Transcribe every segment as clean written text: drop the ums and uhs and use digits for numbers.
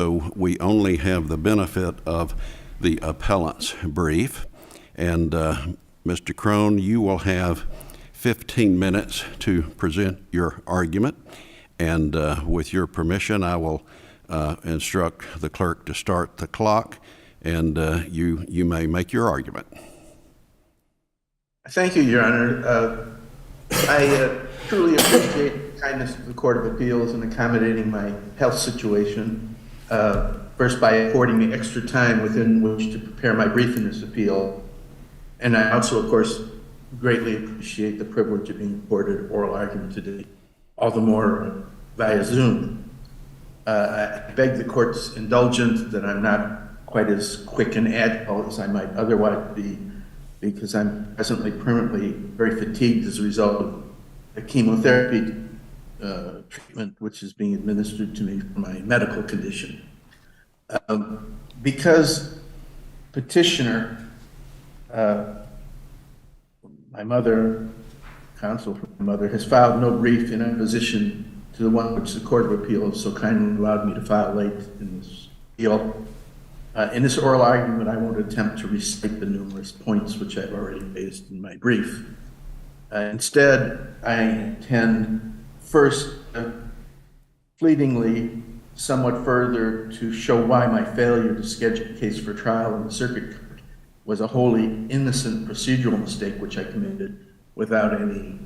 So we only have the benefit of the appellant's brief. And Mr. Krohn, you will have 15 minutes to present your argument. And with your permission, I will instruct the clerk to start the clock, and you may make your argument. Thank you, Your Honor. I truly appreciate the kindness of the Court of Appeals in accommodating my health situation, first by affording me extra time within which to prepare my brief in this appeal. And I also, of course, greatly appreciate the privilege of being afforded oral argument today, all the more via Zoom. I beg the Court's indulgence that I'm not quite as quick and agile as I might otherwise be, because I'm presently permanently very fatigued as a result of a chemotherapy treatment which is being administered to me for my medical condition. Because petitioner, my mother, counsel for my mother, has filed no brief in opposition to the one which the Court of Appeals so kindly allowed me to file late in this appeal. In this oral argument, I won't attempt to recite the numerous points which I've already raised in my brief. Instead, I intend first, fleetingly, somewhat further, to show why my failure to schedule a case for trial in the circuit court was a wholly innocent procedural mistake which I committed without any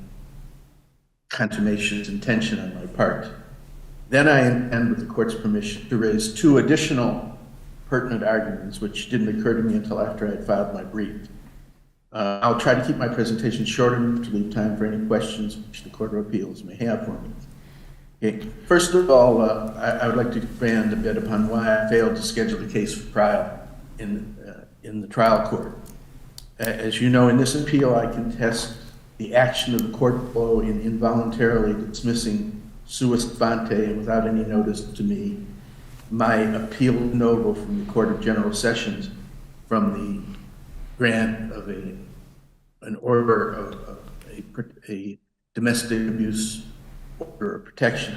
consummation intention on my part. Then I intend, with the Court's permission, to raise two additional pertinent arguments which didn't occur to me until after I had filed my brief. I'll try to keep my presentation shorter to leave time for any questions which the Court of Appeals may have for me. Okay. First of all, I would like to expand a bit upon why I failed to schedule the case for trial in the trial court. As you know, in this appeal, I contest the action of the court below in involuntarily dismissing sua sponte and without any notice to me my appeal de novo from the Court of General Sessions from the grant of an order of a domestic abuse order of protection.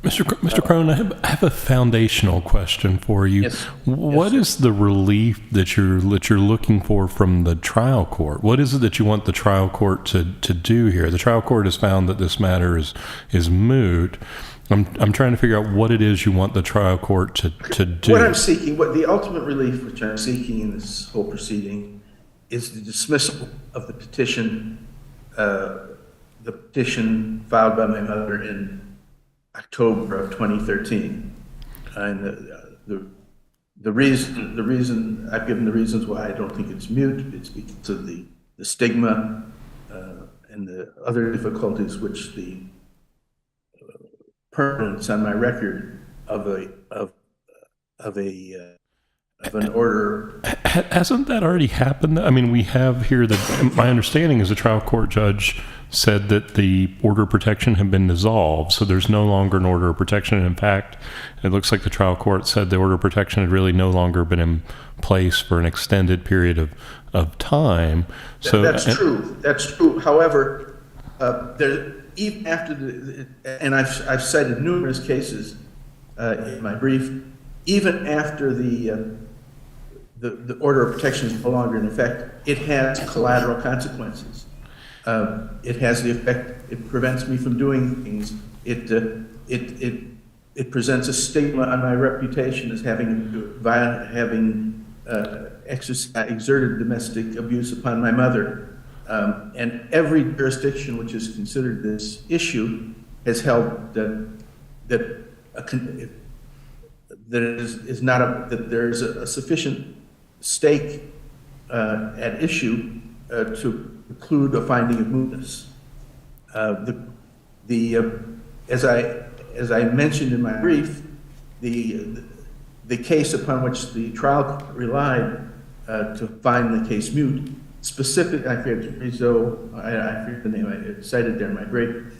Mr. Krohn, I have a foundational question for you. Yes. What is the relief that you're looking for from the trial court? What is it that you want the trial court to do here? The trial court has found that this matter is moot. I'm trying to figure out what it is you want the trial court to do. What I'm seeking, what the ultimate relief which I'm seeking in this whole proceeding is the dismissal of the petition filed by my mother in October of 2013. And the reason I've given the reasons why I don't think it's moot, it's because of the stigma and the other difficulties which the permanence on my record of an order. Hasn't that already happened? I mean, we have here that my understanding is the trial court judge said that the order of protection had been dissolved, so there's no longer an order of protection. And in fact, it looks like the trial court said the order of protection had really no longer been in place for an extended period of time. So that's true. That's true. However, even after and I've cited numerous cases in my brief, even after the order of protection is no longer in effect, it has collateral consequences. It has the effect, it prevents me from doing things. It presents a stigma on my reputation as having exerted domestic abuse upon my mother. And every jurisdiction which has considered this issue has held that there's a sufficient stake at issue to include a finding of mootness. As I mentioned in my brief, the case upon which the trial court relied to find the case moot, specifically, I forget the name I cited there in my brief.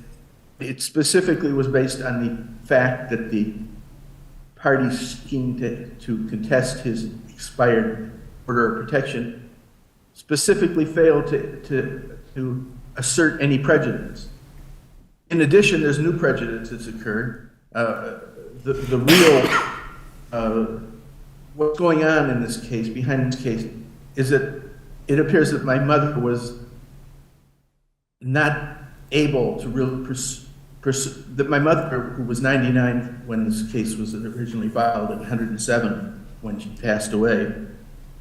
It specifically was based on the fact that the party seeking to contest his expired order of protection specifically failed to assert any prejudice. In addition, there's new prejudice that's occurred. The what's going on in this case, behind this case, is that it appears that my mother was not able to really that my mother, who was 99 when this case was originally filed and 107 when she passed away,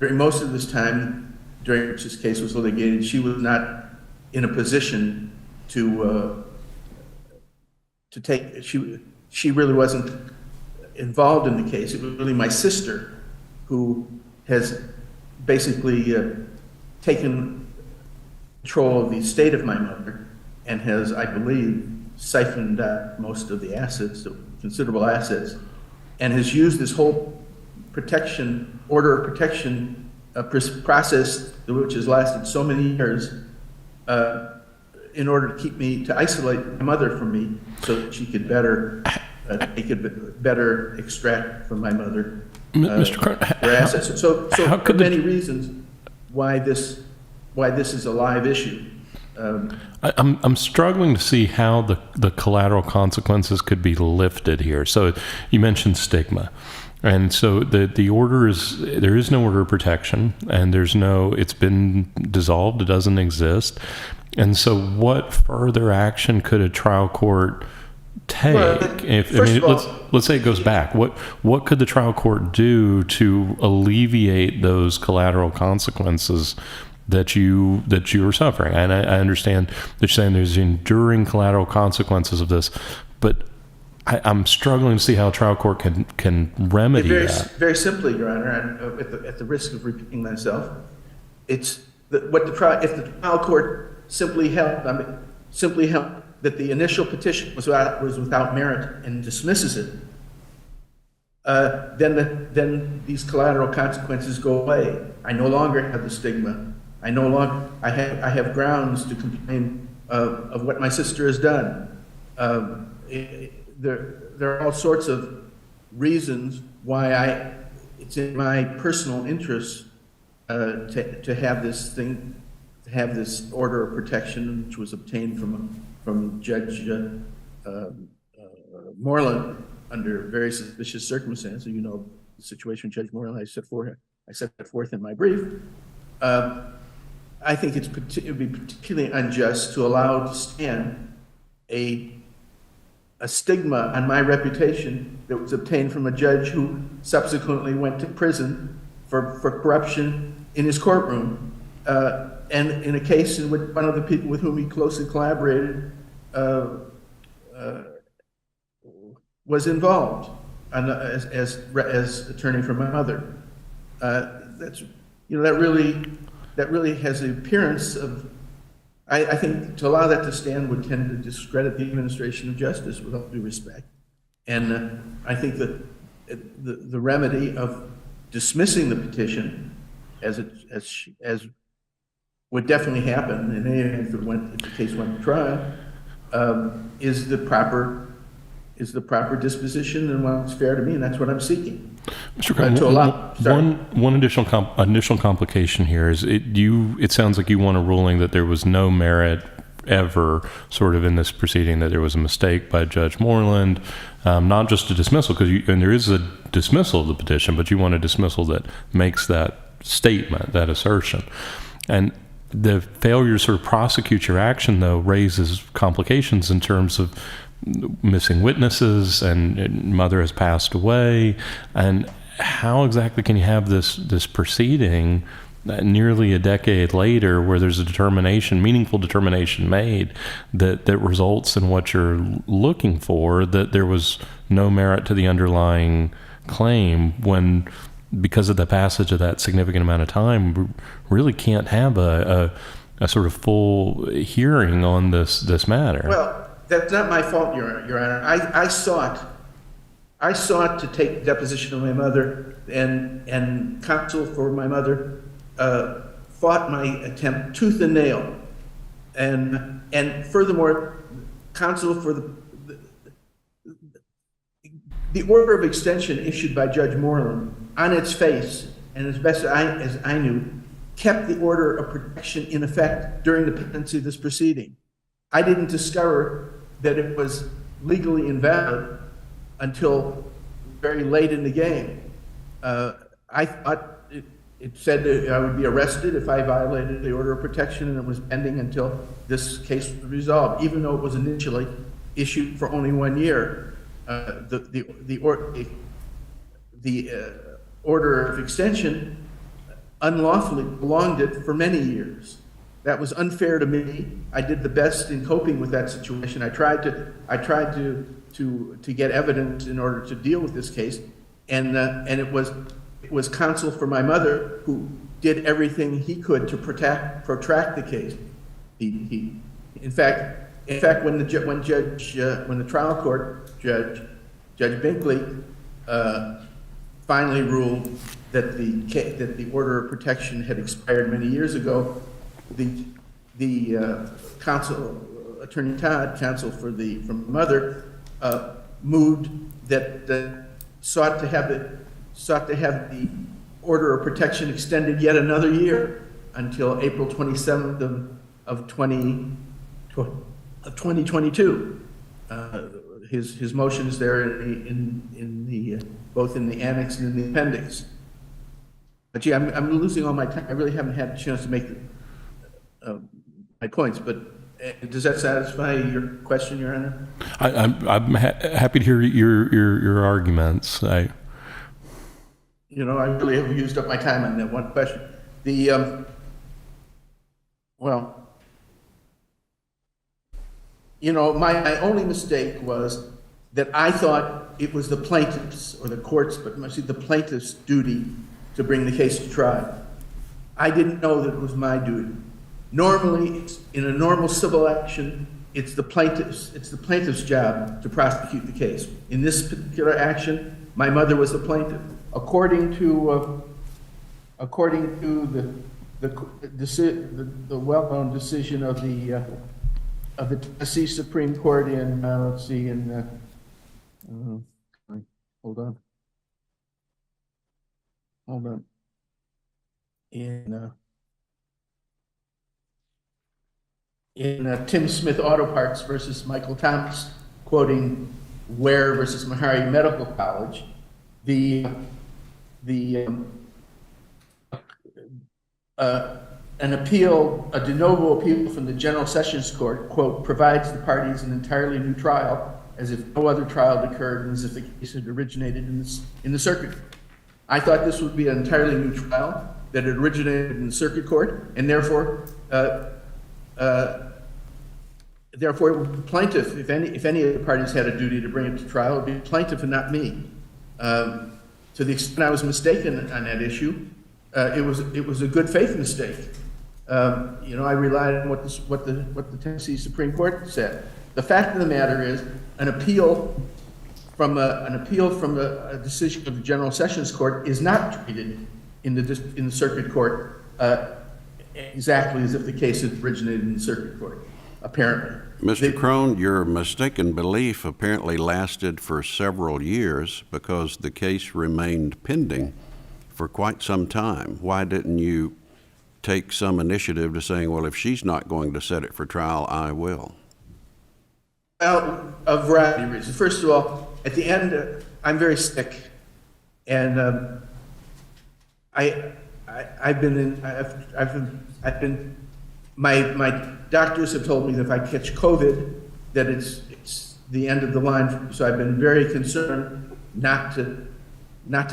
during most of this time during which this case was litigated, she was not in a position to take, she really wasn't involved in the case. It was really my sister who has basically taken control of the estate of my mother and has, I believe, siphoned out most of the assets, considerable assets, and has used this whole protection, order of protection process, which has lasted so many years, in order to keep me, to isolate my mother from me so that she could better, better extract from my mother Mr. Krohn, her assets. So there are many reasons why this is a live issue. I'm struggling to see how the collateral consequences could be lifted here. So you mentioned stigma. And so the order is, there is no order of protection, and it's been dissolved, it doesn't exist. And so what further action could a trial court take? Well, let's say it goes back. What could the trial court do to alleviate those collateral consequences that you are suffering? And I understand that you're saying there's enduring collateral consequences of this, but I'm struggling to see how a trial court can remedy that. Very simply, Your Honor, and at the risk of repeating myself, it's if the trial court simply held that the initial petition was without merit and dismisses it, then these collateral consequences go away. I no longer have the stigma. I have grounds to complain of what my sister has done. There are all sorts of reasons why it's in my personal interest to have this order of protection, which was obtained from Judge Moreland under very suspicious circumstances. You know the situation, Judge Moreland. I set that forth in my brief. I think it would be particularly unjust to allow to stand a stigma on my reputation that was obtained from a judge who subsequently went to prison for corruption in his courtroom, and in a case in which one of the people with whom he closely collaborated was involved as attorney for my mother. That really has the appearance of, I think to allow that to stand would tend to discredit the administration of justice, with all due respect. And I think that the remedy of dismissing the petition, as would definitely happen in any event if the case went to trial, is the proper disposition and one that's fair to me, and that's what I'm seeking. Mr. Krohn, one additional complication here is it sounds like you want a ruling that there was no merit ever sort of in this proceeding, that there was a mistake by Judge Moreland, not just a dismissal, and there is a dismissal of the petition, but you want a dismissal that makes that statement, that assertion. And the failure to sort of prosecute your action, though, raises complications in terms of missing witnesses, and mother has passed away. And how exactly can you have this proceeding nearly a decade later where there's a meaningful determination made that results in what you're looking for, that there was no merit to the underlying claim, when because of the passage of that significant amount of time, we really can't have a sort of full hearing on this matter? Well, that's not my fault, Your Honor. I sought to take deposition of my mother, and counsel for my mother fought my attempt tooth and nail, and furthermore, counsel for the order of extension issued by Judge Moreland on its face, and as best as I knew, kept the order of protection in effect during the pendency of this proceeding. I didn't discover that it was legally invalid until very late in the game. I thought it said that I would be arrested if I violated the order of protection, and it was pending until this case was resolved, even though it was initially issued for only 1 year. The order of extension unlawfully prolonged it for many years. That was unfair to me. I did the best in coping with that situation. I tried to get evidence in order to deal with this case, and it was counsel for my mother who did everything he could to protract the case. In fact, when the trial court Judge Binkley finally ruled that the order of protection had expired many years ago, the Attorney Todd, counsel from the mother, moved that sought to have the order of protection extended yet another year until April 27th of 2022. His motion is there both in the annex and in the appendix. But gee, I'm losing all my time. I really haven't had a chance to make my points, but does that satisfy your question, Your Honor? I'm happy to hear your arguments. I really have used up my time on that one question. My only mistake was that I thought it was the plaintiff's or the court's, but mostly the plaintiff's duty to bring the case to trial. I didn't know that it was my duty. Normally, in a normal civil action, it's the plaintiff's job to prosecute the case. In this particular action, my mother was the plaintiff. According to the well-known decision of the Tennessee Supreme Court in hold on. In Tim Smith Auto Parts versus Michael Thomas, quoting Ware versus Meharry Medical College, an appeal, a de novo appeal from the General Sessions Court, quote, provides the parties an entirely new trial as if no other trial had occurred and as if the case had originated in the circuit. I thought this would be an entirely new trial that had originated in the circuit court, and therefore the plaintiff, if any of the parties had a duty to bring it to trial, it would be the plaintiff and not me. To the extent I was mistaken on that issue, it was a good faith mistake. I relied on what the Tennessee Supreme Court said. The fact of the matter is, an appeal from a decision of the General Sessions Court is not treated in the circuit court exactly as if the case had originated in the circuit court. Apparently, Mr. Krohn, your mistaken belief apparently lasted for several years because the case remained pending for quite some time. Why didn't you take some initiative to saying, well, if she's not going to set it for trial, I will? Well, a variety of reasons. First of all, at the end, I'm very sick, and my doctors have told me that if I catch COVID, that it's the end of the line. So I've been very concerned not to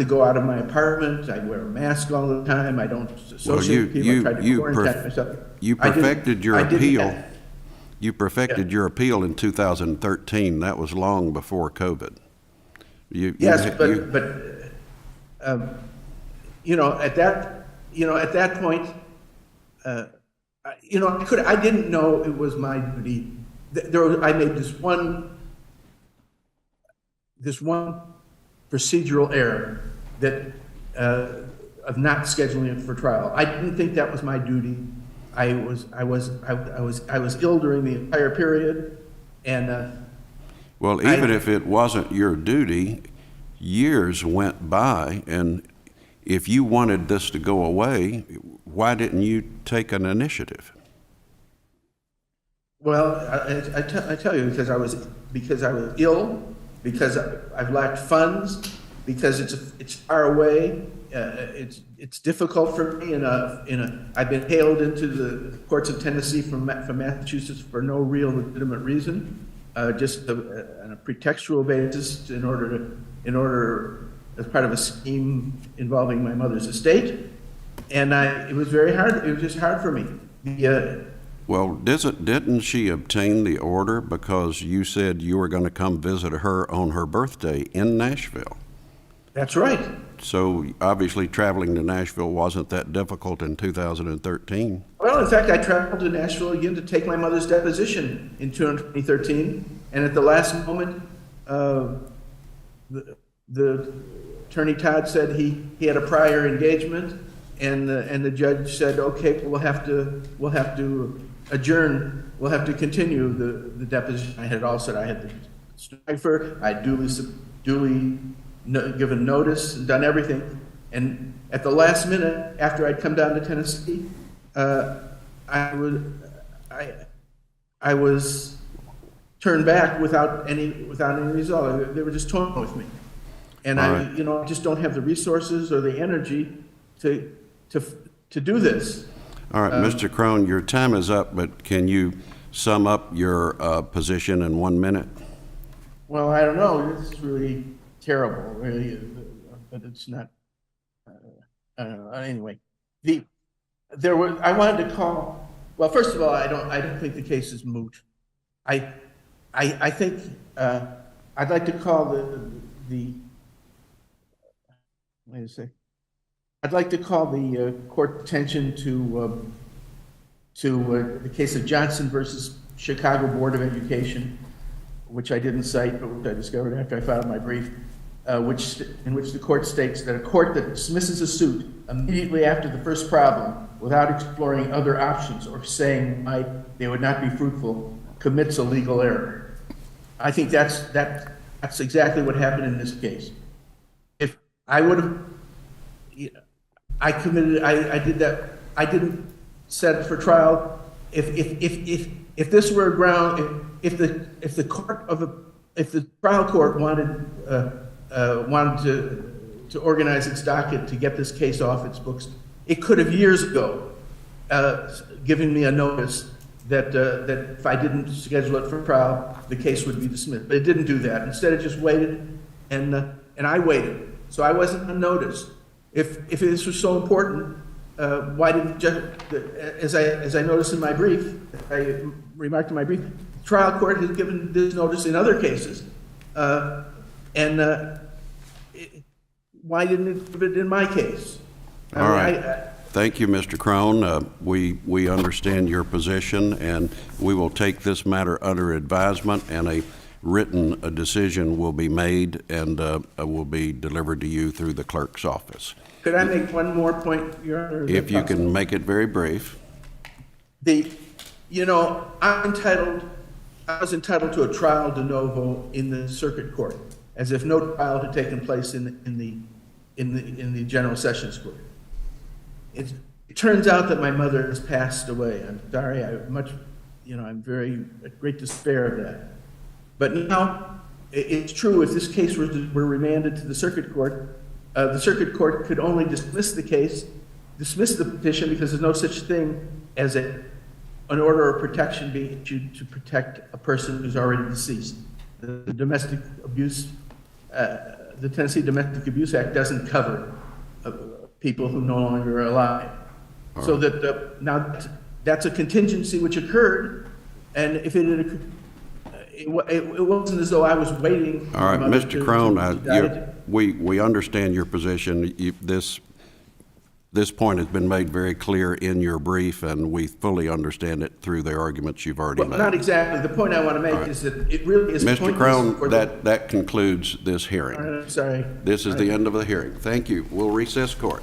go out of my apartment. I wear a mask all the time. I don't associate with people. I try to quarantine myself. You perfected your appeal. You perfected your appeal in 2013. That was long before COVID. At that point, I didn't know it was my duty. I made this one procedural error that of not scheduling it for trial. I didn't think that was my duty. I was ill during the entire period, and well, even if it wasn't your duty, years went by, and if you wanted this to go away, why didn't you take an initiative? Well, I tell you, because I was ill, because I've lacked funds, because it's far away. It's difficult for me. I've been hailed into the courts of Tennessee from Massachusetts for no real legitimate reason, just on a pretextual basis in order as part of a scheme involving my mother's estate. And it was very hard. It was just hard for me. Well, didn't she obtain the order because you said you were going to come visit her on her birthday in Nashville? That's right. So obviously traveling to Nashville wasn't that difficult in 2013. Well, in fact, I traveled to Nashville again to take my mother's deposition in 2013, and at the last moment, the attorney Todd said he had a prior engagement, and the judge said, okay, we'll have to adjourn. We'll have to continue the deposition. I had all said I had the cipher. I duly given notice and done everything. And at the last minute, after I'd come down to Tennessee, I was turned back without any result. They were just toying with me, and I just don't have the resources or the energy to do this. All right, Mr. Krohn, your time is up, but can you sum up your position in 1 minute? Well, I don't know. This is really terrible, really, but it's not. I don't know. Anyway, I wanted to call. Well, first of all, I don't think the case is moot. I think I'd like to call the wait a sec. I'd like to call the court attention to the case of Johnson versus Chicago Board of Education, which I didn't cite, but which I discovered after I filed my brief, in which the court states that a court that dismisses a suit immediately after the first problem without exploring other options or saying why they would not be fruitful commits a legal error. I think that's exactly what happened in this case. If I would have, I did that. I didn't set it for trial. If this were a ground, if the trial court wanted to organize its docket to get this case off its books, it could have years ago given me a notice that if I didn't schedule it for trial, the case would be dismissed. But it didn't do that. Instead, it just waited, and I waited. So I wasn't on notice. If this was so important, why didn't the judge, as I noticed in my brief, I remarked in my brief, the trial court has given this notice in other cases, why didn't it give it in my case? All right. Thank you, Mr. Krohn. We understand your position, and we will take this matter under advisement, and a written decision will be made and will be delivered to you through the clerk's office. Could I make one more point, Your Honor? If you can make it very brief. I was entitled to a trial de novo in the circuit court, as if no trial had taken place in the General Sessions Court. It turns out that my mother has passed away. I'm sorry. I'm very at great despair of that. But now it's true. If this case were remanded to the circuit court could only dismiss the petition, because there's no such thing as an order of protection being issued to protect a person who's already deceased. The Tennessee Domestic Abuse Act doesn't cover people who no longer are alive. Right. So that now that's a contingency which occurred, and if it had occurred, it wasn't as though I was waiting. All right, Mr. Krohn, we understand your position. This point has been made very clear in your brief, and we fully understand it through the arguments you've already made. Not exactly. The point I want to make is that it really is Mr. Krohn, that concludes this hearing. Sorry. This is the end of the hearing. Thank you. We'll recess court.